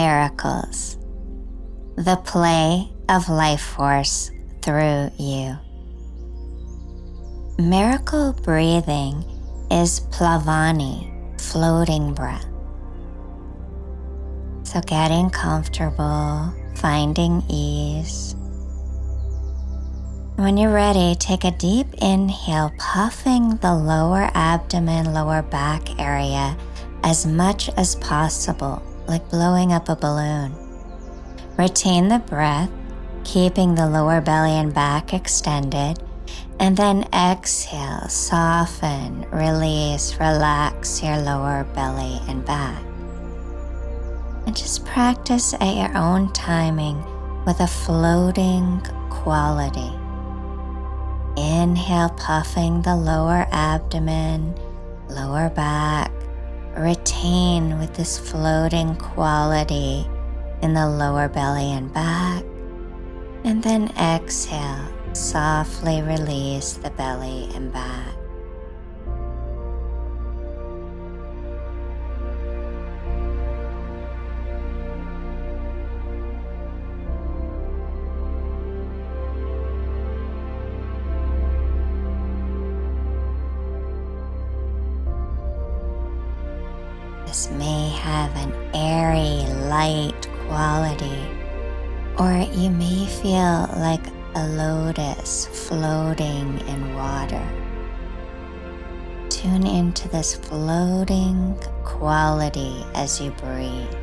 miracles, the play of life force through you. Miracle breathing is Plavani, floating breath. So getting comfortable, finding ease. When you're ready, take a deep inhale, puffing the lower abdomen, lower back area as much as possible, like blowing up a balloon. Retain the breath, keeping the lower belly and back extended, and then exhale, soften, release, relax your lower belly and back. And just practice at your own timing with a floating quality. Inhale, puffing the lower abdomen, lower back. Retain with this floating quality in the lower belly and back. And then exhale, softly release the belly and back. This may have an airy, light quality, or you may feel like a lotus floating in water. Tune into this floating quality as you breathe.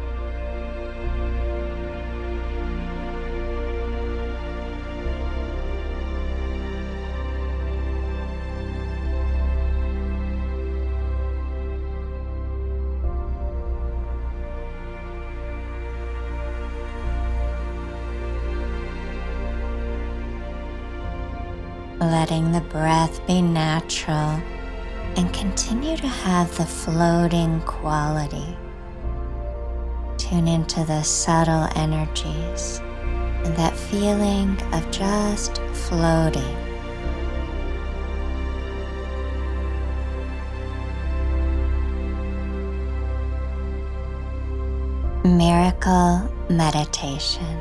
Letting the breath be natural and continue to have the floating quality. Tune into the subtle energies and that feeling of just floating. Miracle meditation.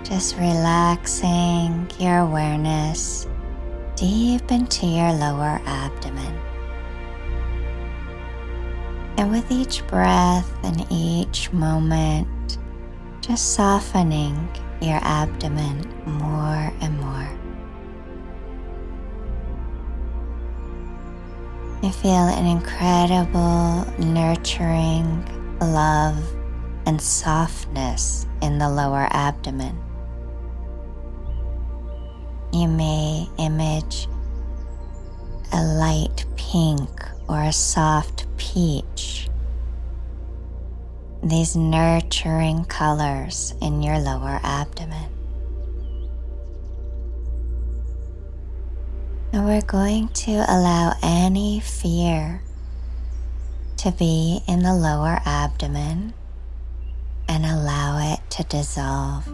Just relaxing your awareness deep into your lower abdomen. And with each breath and each moment, just softening your abdomen more and more. You feel an incredible nurturing love and softness in the lower abdomen. You may image a light pink or a soft peach. These nurturing colors in your lower abdomen. And we're going to allow any fear to be in the lower abdomen and allow it to dissolve.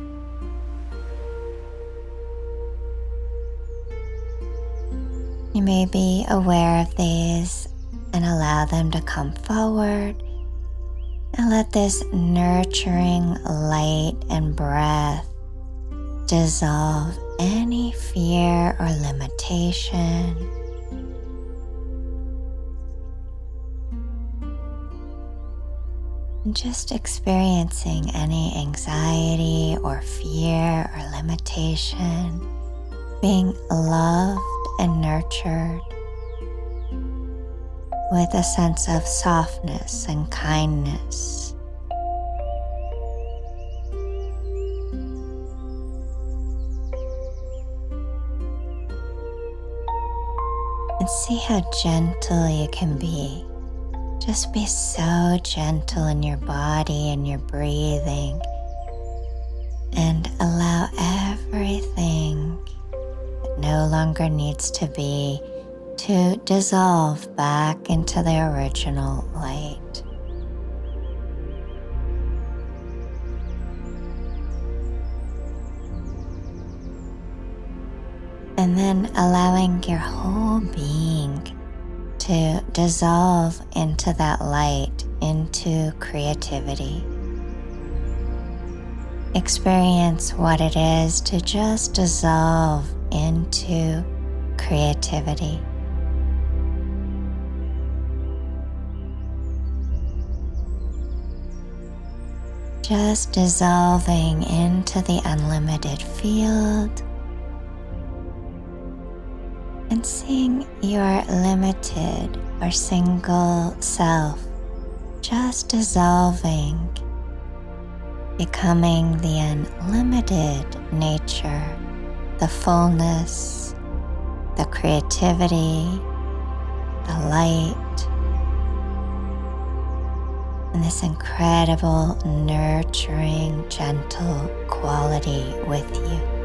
You may be aware of these and allow them to come forward and let this nurturing light and breath dissolve any fear or limitation. And just experiencing any anxiety or fear or limitation being loved and nurtured with a sense of softness and kindness. And see how gentle you can be. Just be so gentle in your body and your breathing, and allow everything that no longer needs to be to dissolve back into the original light. And then allowing your whole being to to dissolve into that light, into creativity. Experience what it is to just dissolve into creativity. Just dissolving into the unlimited field and seeing your limited or single self just dissolving, becoming the unlimited nature, the fullness, the creativity, the light, and this incredible, nurturing, gentle quality with you.